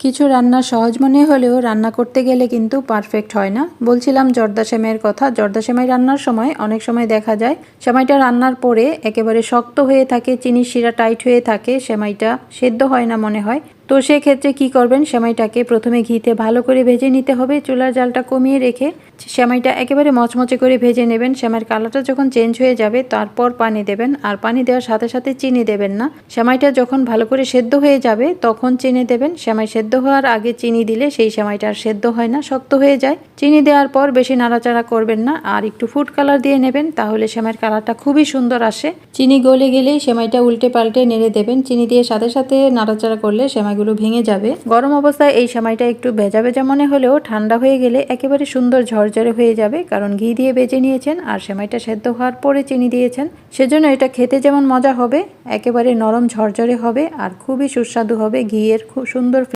কিছু রান্না সহজ মনে হলেও রান্না করতে গেলে কিন্তু পারফেক্ট হয় না। বলছিলাম জর্দা সেমাইয়ের কথা। জর্দা সেমাই রান্নার সময় অনেক সময় দেখা যায় সেমাইটা রান্নার পরে একেবারে শক্ত হয়ে থাকে, চিনির শিরা টাইট হয়ে থাকে, সেমাইটা সেদ্ধ হয় না মনে হয়। তো সেক্ষেত্রে কি করবেন, সেমাইটাকে প্রথমে ঘিতে ভালো করে ভেজে নিতে হবে। চুলার জালটা কমিয়ে রেখে সেমাইটা একেবারে মচমচে করে ভেজে নেবেন। সেমাইয়ের কালারটা যখন চেঞ্জ হয়ে যাবে তারপর পানি দেবেন, আর পানি দেওয়ার সাথে সাথে চিনি দেবেন না। সেমাইটা যখন ভালো করে সেদ্ধ হয়ে যাবে তখন চিনি দেবেন। সেমাই সেদ্ধ হওয়ার আগে চিনি দিলে সেই সেমাইটা আর সেদ্ধ হয় না, শক্ত হয়ে যায়। চিনি দেওয়ার পর বেশি নাড়াচাড়া করবেন না, আর একটু ফুড কালার দিয়ে নেবেন, তাহলে সেমাইয়ের কালারটা খুবই সুন্দর আসে। চিনি গলে গেলেই সেমাইটা উল্টে পাল্টে নেড়ে দেবেন। চিনি দিয়ে সাথে সাথে নাড়াচাড়া করলে সেমাইগুলো ভেঙে যাবে। গরম অবস্থায় এই সেমাইটা একটু ভেজা ভেজা মনে হলেও ঠান্ডা হয়ে গেলে একেবারে সুন্দর ঝরঝরে হয়ে যাবে, কারণ ঘি দিয়ে ভেজে নিয়েছেন আর সেমাইটা সেদ্ধ হওয়ার পরে চিনি দিয়েছেন। সেজন্য এটা খেতে যেমন মজা হবে, একেবারে নরম ঝরঝরে হবে আর খুবই সুস্বাদু হবে। ঘিয়ের খুব সুন্দর